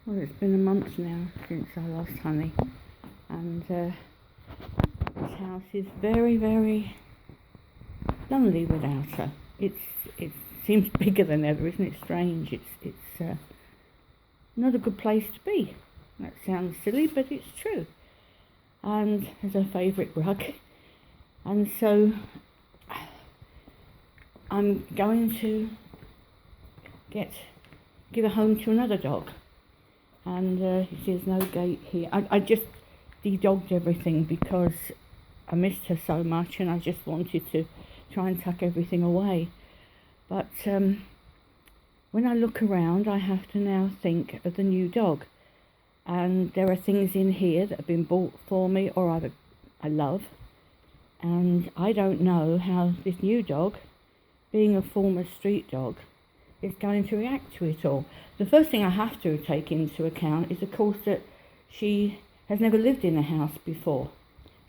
Well, it's been a month now since I lost Honey, and this house is very, very lonely without her. It seems bigger than ever, isn't it? Strange. It's not a good place to be. That sounds silly, but it's true. And it's her favourite rug, and so I'm going to give a home to another dog. And you see there's no gate here. I just de-dogged everything because I missed her so much, and I just wanted to try and tuck everything away. But when I look around, I have to now think of the new dog. And there are things in here that have been bought for me or I love. And I don't know how this new dog, being a former street dog, is going to react to it all. The first thing I have to take into account is, of course, that she has never lived in a house before,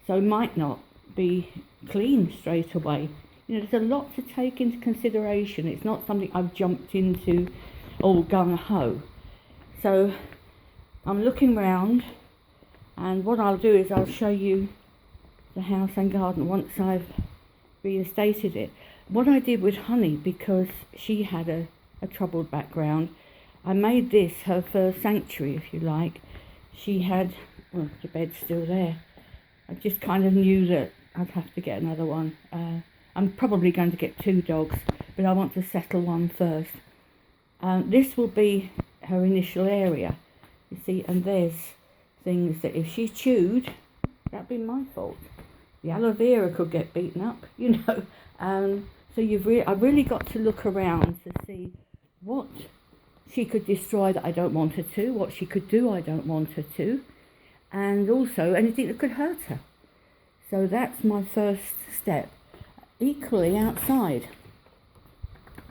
so might not be clean straight away. You know, there's a lot to take into consideration. It's not something I've jumped into all gung-ho. So I'm looking round, and what I'll do is I'll show you the house and garden once I've reinstated it. What I did with Honey, because she had a troubled background, I made this her first sanctuary, if you like. She had, well, the bed's still there. I just kind of knew that I'd have to get another one. I'm probably going to get 2 dogs, but I want to settle one first. This will be her initial area, you see, and there's things that if she chewed, that'd be my fault. The aloe vera could get beaten up, you know. So I've really got to look around to see what she could destroy that I don't want her to, what she could do I don't want her to, and also anything that could hurt her. So that's my first step. Equally outside,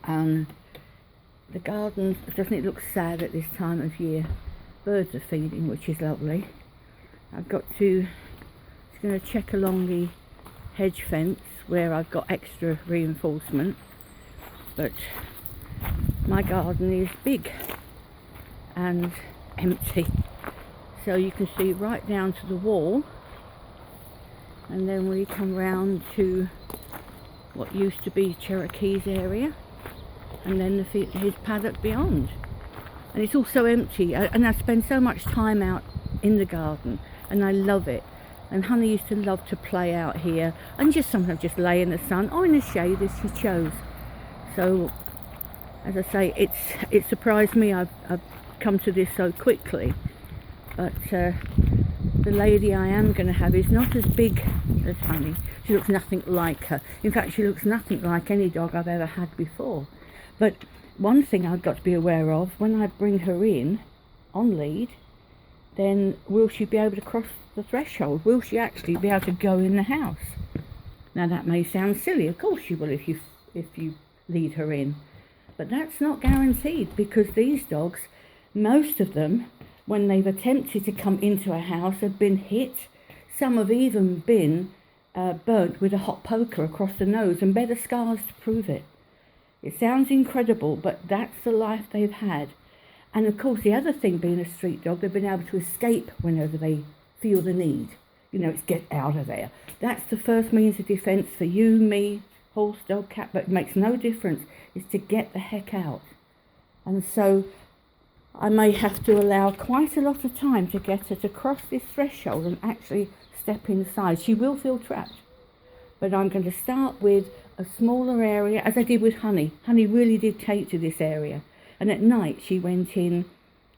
the garden, doesn't it look sad at this time of year? Birds are feeding, which is lovely. I've got to, just going to check along the hedge fence where I've got extra reinforcement, but my garden is big and empty, so you can see right down to the wall, and then we come round to what used to be Cherokee's area, and then his paddock beyond, and it's also empty, and I spend so much time out in the garden and I love it. And Honey used to love to play out here and just sometimes just lay in the sun or in the shade as she chose. So, as I say, it surprised me I've come to this so quickly. But the lady I am going to have is not as big as Honey. She looks nothing like her. In fact, she looks nothing like any dog I've ever had before. But one thing I've got to be aware of, when I bring her in on lead, then will she be able to cross the threshold? Will she actually be able to go in the house? Now that may sound silly, of course she will if you lead her in, but that's not guaranteed, because these dogs, most of them, when they've attempted to come into a house, have been hit. Some have even been burnt with a hot poker across the nose and bear the scars to prove it. It sounds incredible, but that's the life they've had. And of course, the other thing, being a street dog, they've been able to escape whenever they feel the need. You know, it's get out of there. That's the first means of defence for you, me, horse, dog, cat, but it makes no difference, is to get the heck out. And so I may have to allow quite a lot of time to get her to cross this threshold and actually step inside. She will feel trapped. But I'm going to start with a smaller area, as I did with Honey. Honey really did take to this area. And at night she went in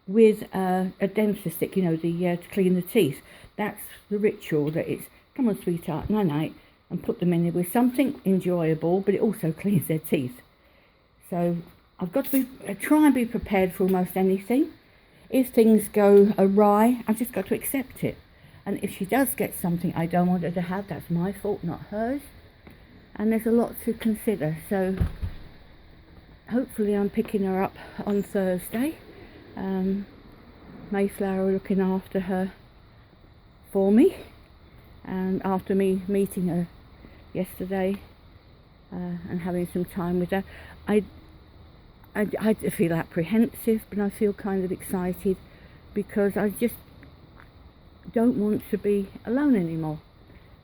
with a dentist stick, you know, to clean the teeth. That's the ritual, that it's, come on sweetheart, night-night, and put them in there with something enjoyable, but it also cleans their teeth. So I've got to try and be prepared for almost anything. If things go awry, I've just got to accept it. And if she does get something I don't want her to have, that's my fault, not hers. And there's a lot to consider. So hopefully I'm picking her up on Thursday. Mayflower looking after her for me, and after me meeting her yesterday and having some time with her, I feel apprehensive, but I feel kind of excited because I just don't want to be alone anymore.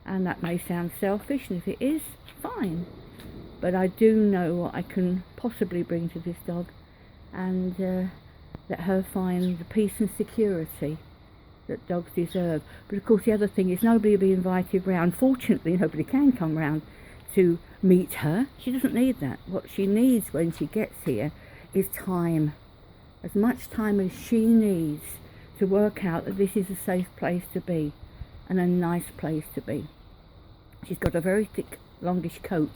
And that may sound selfish, and if it is, fine. But I do know what I can possibly bring to this dog, and let her find the peace and security that dogs deserve. But of course the other thing is nobody will be invited round. Fortunately, nobody can come round to meet her. She doesn't need that. What she needs when she gets here is time. As much time as she needs to work out that this is a safe place to be and a nice place to be. She's got a very thick, longish coat,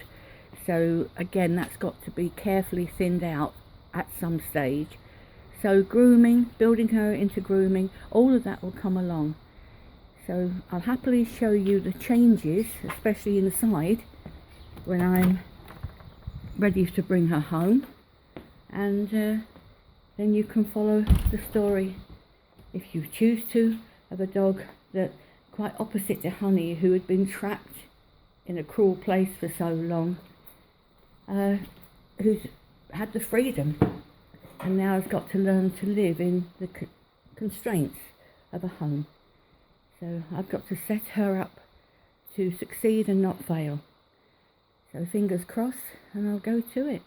so again that's got to be carefully thinned out at some stage. So grooming, building her into grooming, all of that will come along. So I'll happily show you the changes, especially inside, when I'm ready to bring her home, and then you can follow the story if you choose to, of a dog that, quite opposite to Honey, who had been trapped in a cruel place for so long, who's had the freedom and now has got to learn to live in the constraints of a home. So I've got to set her up to succeed and not fail. So fingers crossed, and I'll go to it.